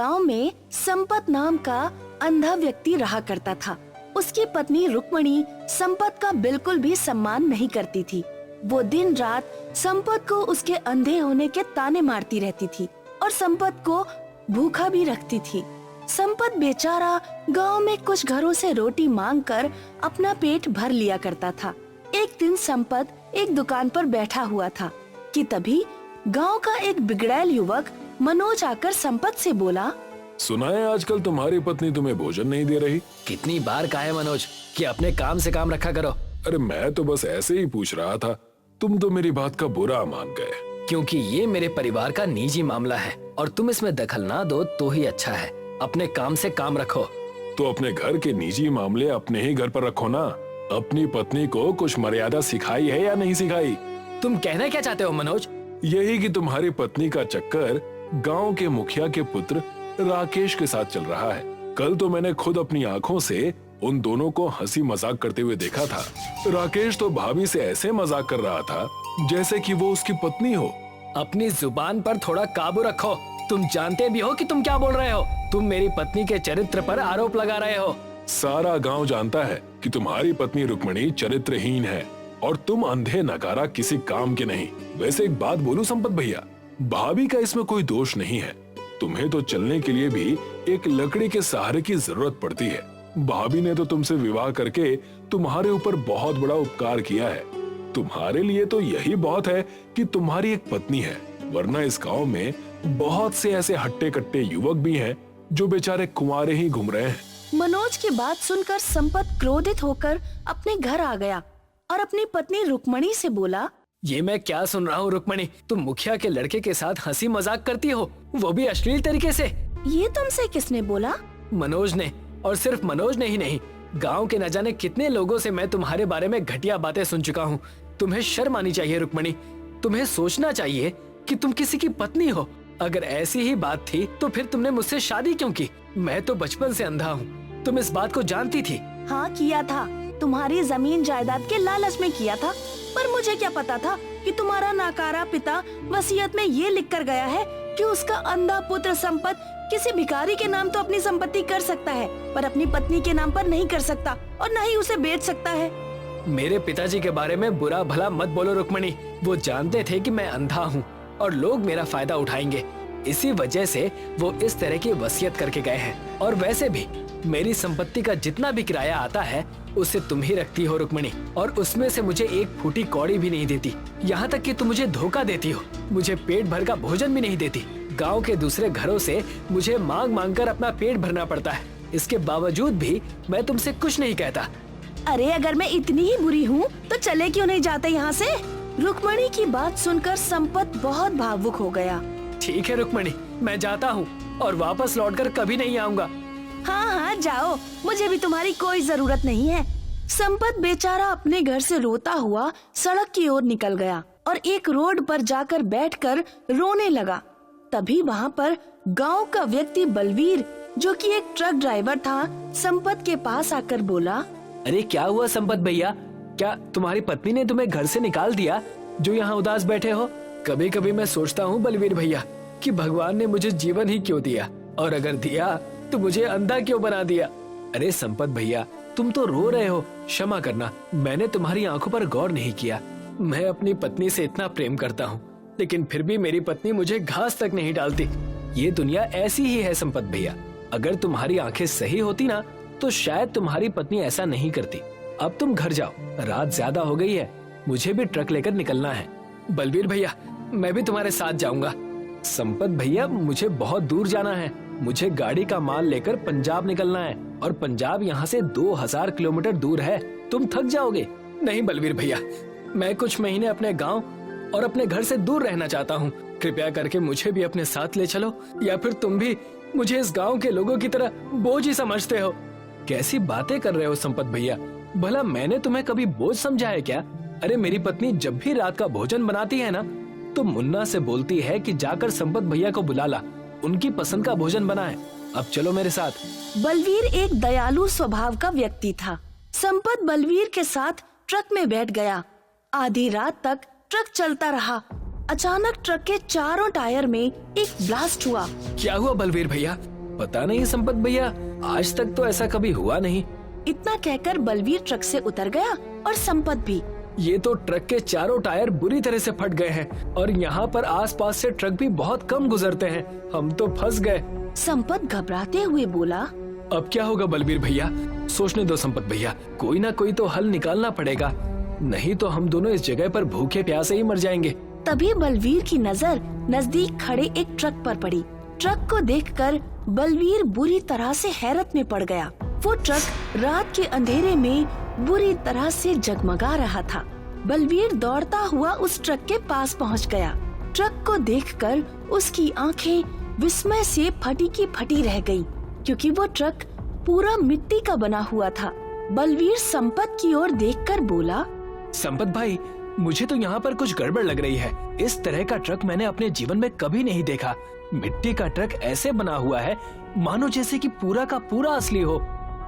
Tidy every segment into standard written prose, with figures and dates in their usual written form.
गांव में संपत नाम का अंधा व्यक्ति रहा करता था। उसकी पत्नी रुक्मणी संपत का बिल्कुल भी सम्मान नहीं करती थी। वो दिन रात संपत को उसके अंधे होने के ताने मारती रहती थी और संपत को भूखा भी रखती थी। संपत बेचारा गांव में कुछ घरों से रोटी मांगकर अपना पेट भर लिया करता था। एक दिन संपत एक दुकान पर बैठा हुआ था कि तभी गांव का एक बिगड़ैल युवक मनोज आकर संपत से बोला, सुना है आजकल तुम्हारी पत्नी तुम्हें भोजन नहीं दे रही। कितनी बार कहा है मनोज कि अपने काम से काम रखा करो। अरे मैं तो बस ऐसे ही पूछ रहा था, तुम तो मेरी बात का बुरा मान गए। क्योंकि ये मेरे परिवार का निजी मामला है और तुम इसमें दखल ना दो तो ही अच्छा है। अपने काम से काम रखो। तो अपने घर के निजी मामले अपने ही घर पर रखो ना। अपनी पत्नी को कुछ मर्यादा सिखाई है या नहीं सिखाई? तुम कहना क्या चाहते हो मनोज? यही कि तुम्हारी पत्नी का चक्कर गांव के मुखिया के पुत्र राकेश के साथ चल रहा है। कल तो मैंने खुद अपनी आंखों से उन दोनों को हंसी मजाक करते हुए देखा था। राकेश तो भाभी से ऐसे मजाक कर रहा था जैसे कि वो उसकी पत्नी हो। अपनी जुबान पर थोड़ा काबू रखो। तुम जानते भी हो कि तुम क्या बोल रहे हो। तुम मेरी पत्नी के चरित्र पर आरोप लगा रहे हो। सारा गांव जानता है कि तुम्हारी पत्नी रुक्मणी चरित्रहीन है और तुम अंधे नकारा किसी काम के नहीं। वैसे एक बात बोलूं संपत भैया, भाभी का इसमें कोई दोष नहीं है। तुम्हें तो चलने के लिए भी एक लकड़ी के सहारे की जरूरत पड़ती है। भाभी ने तो तुमसे विवाह करके तुम्हारे ऊपर बहुत बड़ा उपकार किया है। तुम्हारे लिए तो यही बहुत है कि तुम्हारी एक पत्नी है, वरना इस गांव में बहुत से ऐसे हट्टे कट्टे युवक भी हैं जो बेचारे कुंवारे ही घूम रहे हैं। मनोज की बात सुनकर संपत क्रोधित होकर अपने घर आ गया और अपनी पत्नी रुक्मणी से बोला, ये मैं क्या सुन रहा हूँ रुक्मणी? तुम मुखिया के लड़के के साथ हंसी मजाक करती हो, वो भी अश्लील तरीके से। ये तुमसे किसने बोला? मनोज ने। और सिर्फ मनोज ने ही नहीं, गांव के न जाने कितने लोगों से मैं तुम्हारे बारे में घटिया बातें सुन चुका हूँ। तुम्हें शर्म आनी चाहिए रुक्मणी। तुम्हें सोचना चाहिए कि तुम किसी की पत्नी हो। अगर ऐसी ही बात थी तो फिर तुमने मुझसे शादी क्यों की? मैं तो बचपन से अंधा हूँ। तुम इस बात को जानती थी? हाँ किया था, तुम्हारी जमीन जायदाद के लालच में किया था। पर मुझे क्या पता था कि तुम्हारा नाकारा पिता वसीयत में ये लिख कर गया है कि उसका अंधा पुत्र संपत किसी भिखारी के नाम तो अपनी संपत्ति कर सकता है, पर अपनी पत्नी के नाम पर नहीं कर सकता और न ही उसे बेच सकता है। मेरे पिताजी के बारे में बुरा भला मत बोलो रुक्मणी। वो जानते थे कि मैं अंधा हूँ और लोग मेरा फायदा उठाएंगे। इसी वजह से वो इस तरह की वसीयत करके गए हैं। और वैसे भी मेरी संपत्ति का जितना भी किराया आता है उसे तुम ही रखती हो रुक्मणी, और उसमें से मुझे एक फूटी कौड़ी भी नहीं देती। यहाँ तक कि तुम मुझे धोखा देती हो, मुझे पेट भर का भोजन भी नहीं देती। गांव के दूसरे घरों से मुझे मांग मांग कर अपना पेट भरना पड़ता है। इसके बावजूद भी मैं तुमसे कुछ नहीं कहता। अरे अगर मैं इतनी ही बुरी हूँ तो चले क्यों नहीं जाते यहाँ से? रुक्मणी की बात सुनकर संपत बहुत भावुक हो गया। ठीक है रुक्मणी, मैं जाता हूँ और वापस लौटकर कभी नहीं आऊंगा। हाँ हाँ जाओ, मुझे भी तुम्हारी कोई जरूरत नहीं है। संपत बेचारा अपने घर से रोता हुआ सड़क की ओर निकल गया और एक रोड पर जाकर बैठकर रोने लगा। तभी वहाँ पर गांव का व्यक्ति बलवीर, जो कि एक ट्रक ड्राइवर था, संपत के पास आकर बोला, अरे क्या हुआ संपत भैया? क्या तुम्हारी पत्नी ने तुम्हें घर से निकाल दिया जो यहाँ उदास बैठे हो? कभी कभी मैं सोचता हूँ बलवीर भैया कि भगवान ने मुझे जीवन ही क्यों दिया, और अगर दिया तो मुझे अंधा क्यों बना दिया? अरे संपत भैया, तुम तो रो रहे हो, क्षमा करना, मैंने तुम्हारी आंखों पर गौर नहीं किया। मैं अपनी पत्नी से इतना प्रेम करता हूँ, लेकिन फिर भी मेरी पत्नी मुझे घास तक नहीं डालती। ये दुनिया ऐसी ही है संपत भैया। अगर तुम्हारी आंखें सही होती ना तो शायद तुम्हारी पत्नी ऐसा नहीं करती। अब तुम घर जाओ, रात ज्यादा हो गई है, मुझे भी ट्रक लेकर निकलना है। बलवीर भैया, मैं भी तुम्हारे साथ जाऊंगा। संपत भैया, मुझे बहुत दूर जाना है। मुझे गाड़ी का माल लेकर पंजाब निकलना है, और पंजाब यहाँ से 2000 किलोमीटर दूर है। तुम थक जाओगे। नहीं बलवीर भैया, मैं कुछ महीने अपने गांव और अपने घर से दूर रहना चाहता हूँ। कृपया करके मुझे भी अपने साथ ले चलो, या फिर तुम भी मुझे इस गांव के लोगों की तरह बोझ ही समझते हो। कैसी बातें कर रहे हो संपत भैया? भला मैंने तुम्हें कभी बोझ समझा है क्या? अरे मेरी पत्नी जब भी रात का भोजन बनाती है ना, तो मुन्ना से बोलती है कि जाकर संपत भैया को बुला ला, उनकी पसंद का भोजन बना है। अब चलो मेरे साथ। बलवीर एक दयालु स्वभाव का व्यक्ति था। संपत बलवीर के साथ ट्रक में बैठ गया। आधी रात तक ट्रक चलता रहा। अचानक ट्रक के चारों टायर में एक ब्लास्ट हुआ। क्या हुआ बलवीर भैया? पता नहीं संपत भैया, आज तक तो ऐसा कभी हुआ नहीं। इतना कहकर बलवीर ट्रक से उतर गया और संपत भी। ये तो ट्रक के चारों टायर बुरी तरह से फट गए हैं और यहाँ पर आसपास से ट्रक भी बहुत कम गुजरते हैं। हम तो फंस गए। संपत घबराते हुए बोला। अब क्या होगा बलबीर भैया? सोचने दो संपत भैया, कोई ना कोई तो हल निकालना पड़ेगा, नहीं तो हम दोनों इस जगह पर भूखे प्यासे ही मर जाएंगे। तभी बलवीर की नजर नजदीक खड़े एक ट्रक पर पड़ी। ट्रक को देखकर बलवीर बुरी तरह से हैरत में पड़ गया। वो ट्रक रात के अंधेरे में बुरी तरह से जगमगा रहा था। बलवीर दौड़ता हुआ उस ट्रक के पास पहुंच गया। ट्रक को देखकर उसकी आंखें विस्मय से फटी की फटी रह गईं, क्योंकि वो ट्रक पूरा मिट्टी का बना हुआ था। बलवीर संपत की ओर देखकर बोला। संपत भाई, मुझे तो यहाँ पर कुछ गड़बड़ लग रही है। इस तरह का ट्रक मैंने अपने जीवन में कभी नहीं देखा। मिट्टी का ट्रक ऐसे बना हुआ है मानो जैसे कि पूरा का पूरा असली हो।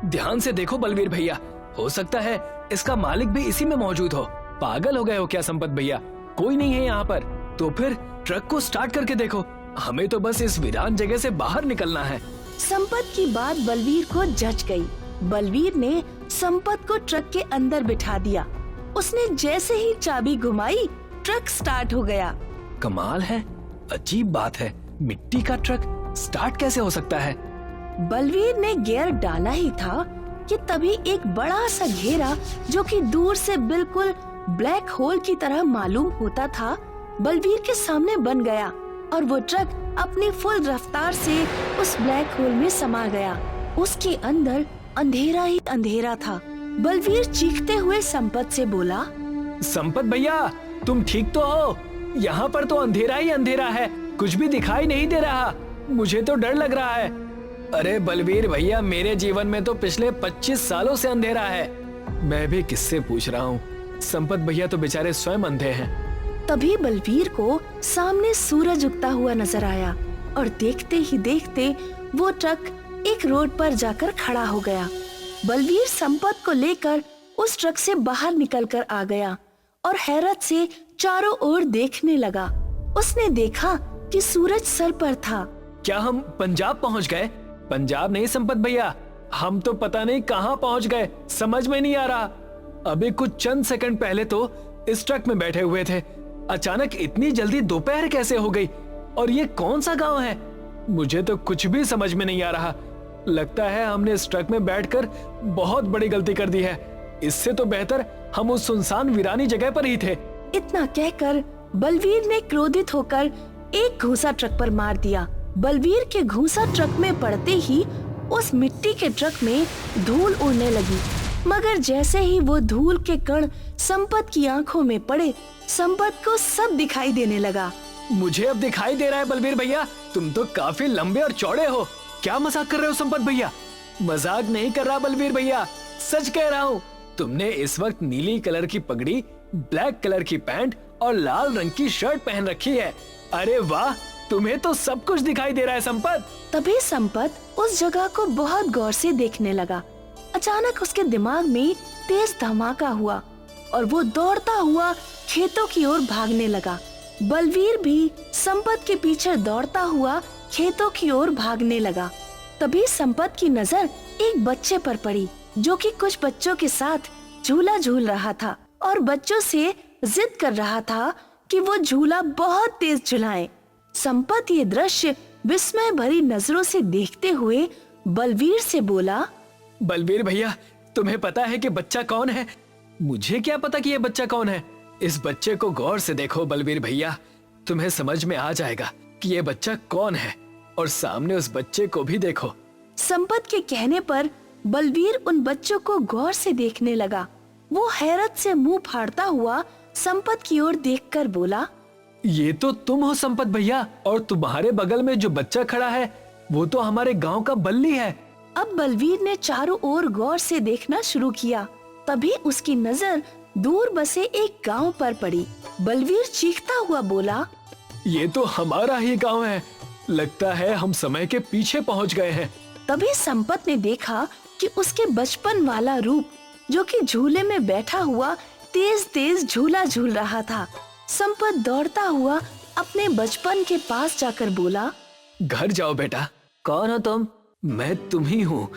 ध्यान से देखो बलवीर भैया, हो सकता है इसका मालिक भी इसी में मौजूद हो। पागल हो गए हो क्या संपत भैया? कोई नहीं है यहाँ पर। तो फिर ट्रक को स्टार्ट करके देखो, हमें तो बस इस वीरान जगह से बाहर निकलना है। संपत की बात बलवीर को जच गई। बलवीर ने संपत को ट्रक के अंदर बिठा दिया। उसने जैसे ही चाबी घुमाई, ट्रक स्टार्ट हो गया। कमाल है, अजीब बात है, मिट्टी का ट्रक स्टार्ट कैसे हो सकता है? बलवीर ने गियर डाला ही था कि तभी एक बड़ा सा घेरा, जो कि दूर से बिल्कुल ब्लैक होल की तरह मालूम होता था, बलवीर के सामने बन गया और वो ट्रक अपनी फुल रफ्तार से उस ब्लैक होल में समा गया। उसके अंदर अंधेरा ही अंधेरा था। बलवीर चीखते हुए संपत से बोला। संपत भैया, तुम ठीक तो हो? यहाँ पर तो अंधेरा ही अंधेरा है, कुछ भी दिखाई नहीं दे रहा। मुझे तो डर लग रहा है। अरे बलवीर भैया, मेरे जीवन में तो पिछले 25 सालों से अंधेरा है। मैं भी किससे पूछ रहा हूँ, संपत भैया तो बेचारे स्वयं अंधे हैं। तभी बलवीर को सामने सूरज उगता हुआ नजर आया और देखते ही देखते वो ट्रक एक रोड पर जाकर खड़ा हो गया। बलवीर संपत को लेकर उस ट्रक से बाहर निकलकर आ गया और हैरत से चारों ओर देखने लगा। उसने देखा कि सूरज सर पर था। क्या हम पंजाब पहुंच गए? पंजाब नहीं संपत भैया, हम तो पता नहीं कहां पहुंच गए, समझ में नहीं आ रहा। अभी कुछ चंद सेकंड पहले तो इस ट्रक में बैठे हुए थे, अचानक इतनी जल्दी दोपहर कैसे हो गई? और ये कौन सा गांव है? मुझे तो कुछ भी समझ में नहीं आ रहा। लगता है हमने इस ट्रक में बैठकर बहुत बड़ी गलती कर दी है। इससे तो बेहतर हम उस सुनसान वीरानी जगह पर ही थे। इतना कहकर बलवीर ने क्रोधित होकर एक घूंसा ट्रक पर मार दिया। बलवीर के घूंसा ट्रक में पड़ते ही उस मिट्टी के ट्रक में धूल उड़ने लगी। मगर जैसे ही वो धूल के कण संपत की आंखों में पड़े, संपत को सब दिखाई देने लगा। मुझे अब दिखाई दे रहा है बलवीर भैया, तुम तो काफी लंबे और चौड़े हो। क्या मजाक कर रहे हो संपत भैया? मजाक नहीं कर रहा बलवीर भैया, सच कह रहा हूँ। तुमने इस वक्त नीली कलर की पगड़ी, ब्लैक कलर की पैंट और लाल रंग की शर्ट पहन रखी है। अरे वाह, तुम्हें तो सब कुछ दिखाई दे रहा है संपत। तभी संपत उस जगह को बहुत गौर से देखने लगा। अचानक उसके दिमाग में तेज धमाका हुआ और वो दौड़ता हुआ खेतों की ओर भागने लगा। बलवीर भी संपत के पीछे दौड़ता हुआ खेतों की ओर भागने लगा। तभी संपत की नजर एक बच्चे पर पड़ी, जो कि कुछ बच्चों के साथ झूला झूल रहा था और बच्चों से जिद कर रहा था कि वो झूला बहुत तेज झुलाएं। संपत ये दृश्य विस्मय भरी नजरों से देखते हुए बलवीर से बोला। बलवीर भैया, तुम्हें पता है कि बच्चा कौन है? मुझे क्या पता कि ये बच्चा कौन है? इस बच्चे को गौर से देखो बलवीर भैया, तुम्हें समझ में आ जाएगा कि ये बच्चा कौन है। और सामने उस बच्चे को भी देखो। संपत के कहने पर बलवीर उन बच्चों को गौर से देखने लगा। वो हैरत से मुंह फाड़ता हुआ संपत की ओर देखकर बोला। ये तो तुम हो संपत भैया, और तुम्हारे बगल में जो बच्चा खड़ा है वो तो हमारे गांव का बल्ली है। अब बलवीर ने चारों ओर गौर से देखना शुरू किया। तभी उसकी नजर दूर बसे एक गांव पर पड़ी। बलवीर चीखता हुआ बोला। ये तो हमारा ही गांव है, लगता है हम समय के पीछे पहुंच गए हैं। तभी संपत ने देखा कि उसके बचपन वाला रूप, जो कि झूले में बैठा हुआ तेज तेज झूला झूल रहा था। संपत दौड़ता हुआ अपने बचपन के पास जाकर बोला। घर जाओ बेटा। कौन हो तुम? मैं तुम ही हूँ।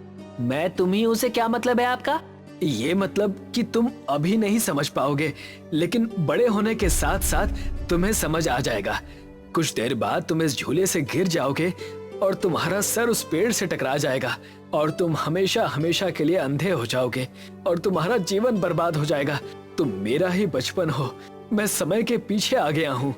मैं तुम ही हूँ से क्या मतलब है आपका? ये मतलब कि तुम अभी नहीं समझ पाओगे, लेकिन बड़े होने के साथ साथ तुम्हें समझ आ जाएगा। कुछ देर बाद तुम इस झूले से गिर जाओगे और तुम्हारा सर उस पेड़ से टकरा जाएगा और तुम हमेशा हमेशा के लिए अंधे हो जाओगे और तुम्हारा जीवन बर्बाद हो जाएगा। तुम मेरा ही बचपन हो। मैं समय के पीछे आ गया हूँ।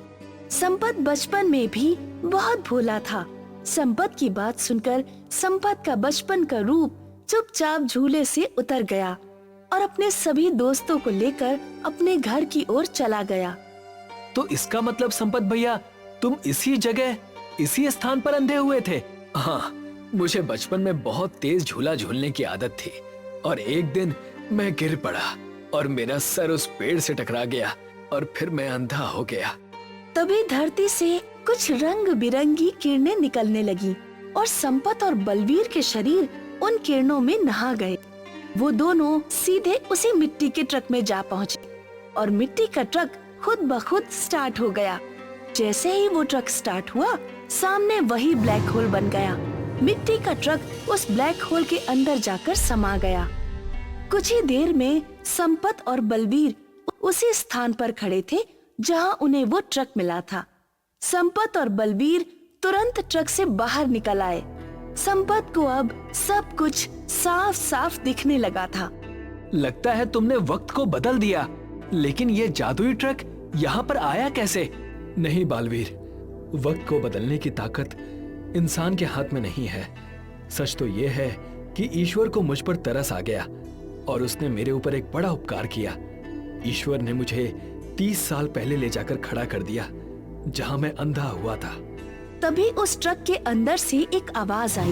संपत बचपन में भी बहुत भोला था। संपत की बात सुनकर संपत का बचपन का रूप चुपचाप झूले से उतर गया और अपने सभी दोस्तों को लेकर अपने घर की ओर चला गया। तो इसका मतलब संपत भैया, तुम इसी जगह इसी स्थान पर अंधे हुए थे? हाँ, मुझे बचपन में बहुत तेज झूला झूलने की आदत थी और एक दिन मैं गिर पड़ा और मेरा सर उस पेड़ से टकरा गया और फिर मैं अंधा हो गया। तभी धरती से कुछ रंग बिरंगी किरणें निकलने लगी और संपत और बलवीर के शरीर उन किरणों में नहा गए। वो दोनों सीधे उसी मिट्टी के ट्रक में जा पहुँचे और मिट्टी का ट्रक खुद ब खुद स्टार्ट हो गया। जैसे ही वो ट्रक स्टार्ट हुआ, सामने वही ब्लैक होल बन गया। मिट्टी का ट्रक उस ब्लैक होल के अंदर जाकर समा गया। कुछ ही देर में संपत और बलवीर उसी स्थान पर खड़े थे जहां उन्हें वो ट्रक मिला था। संपत और बलवीर तुरंत ट्रक से बाहर निकल आए। संपत को अब सब कुछ साफ साफ दिखने लगा था। लगता है तुमने वक्त को बदल दिया, लेकिन ये जादुई ट्रक यहाँ पर आया कैसे? नहीं बालवीर, वक्त को बदलने की ताकत इंसान के हाथ में नहीं है। सच तो ये है कि ईश्वर को मुझ पर तरस आ गया और उसने मेरे ऊपर एक बड़ा उपकार किया। ईश्वर ने मुझे 30 साल पहले ले जाकर खड़ा कर दिया जहां मैं अंधा हुआ था। तभी उस ट्रक के अंदर से एक आवाज आई।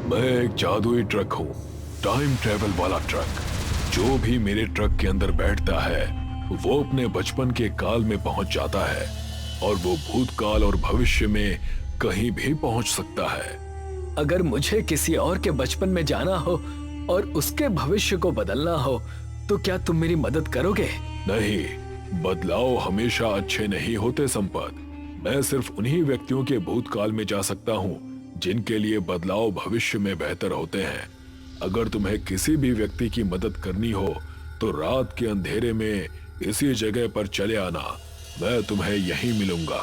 मैं एक जादुई ट्रक हूँ, टाइम ट्रेवल वाला ट्रक। जो भी मेरे ट्रक के अंदर बैठता है वो अपने बचपन के काल में पहुंच जाता है और वो भूतकाल और भविष्य में कहीं भी पहुंच सकता है। अगर मुझे किसी और के बचपन में जाना हो और उसके भविष्य को बदलना हो तो क्या तुम मेरी मदद करोगे? नहीं, बदलाव हमेशा अच्छे नहीं होते संपत। मैं सिर्फ उन्हीं व्यक्तियों के भूतकाल में जा सकता हूँ जिनके लिए बदलाव भविष्य में बेहतर होते हैं। अगर तुम्हें किसी भी व्यक्ति की मदद करनी हो तो रात के अंधेरे में इसी जगह पर चले आना, मैं तुम्हें यहीं मिलूंगा।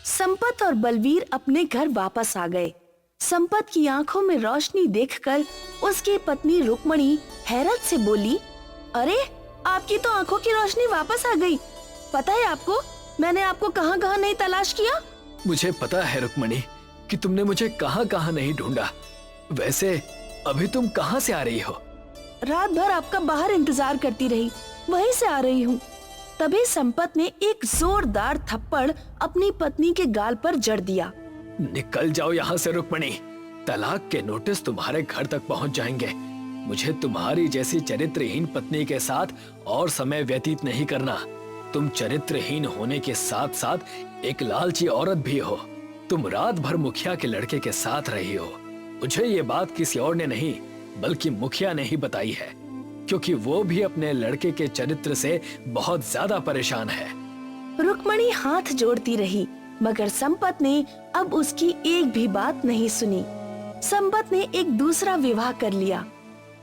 संपत और बलवीर अपने घर वापस आ गए। संपत की आंखों में रोशनी देखकर उसकी पत्नी रुक्मणी हैरत से बोली, अरे आपकी तो आंखों की रोशनी वापस आ गई। पता है आपको, मैंने आपको कहाँ कहाँ नहीं तलाश किया। मुझे पता है रुक्मणी कि तुमने मुझे कहाँ कहाँ नहीं ढूंढा। वैसे अभी तुम कहाँ से आ रही हो? रात भर आपका बाहर इंतजार करती रही, वहीं से आ रही हूँ। तभी संपत ने एक जोरदार थप्पड़ अपनी पत्नी के गाल पर जड़ दिया। निकल जाओ यहाँ से रुक्मणी, तलाक के नोटिस तुम्हारे घर तक पहुँच जाएंगे। मुझे तुम्हारी जैसी चरित्रहीन पत्नी के साथ और समय व्यतीत नहीं करना। तुम चरित्रहीन होने के साथ साथ एक लालची औरत भी हो। तुम रात भर मुखिया के लड़के के साथ रही हो। मुझे ये बात किसी और ने नहीं बल्कि मुखिया ने ही बताई है, क्योंकि वो भी अपने लड़के के चरित्र से बहुत ज्यादा परेशान है। रुक्मणी हाथ जोड़ती रही, मगर संपत ने अब उसकी एक भी बात नहीं सुनी। संपत ने एक दूसरा विवाह कर लिया।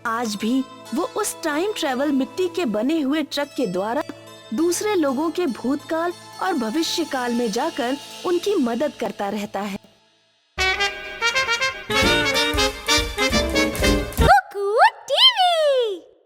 आज भी वो उस टाइम ट्रेवल मिट्टी के बने हुए ट्रक के द्वारा दूसरे लोगों के भूतकाल और भविष्य काल में जाकर उनकी मदद करता रहता है।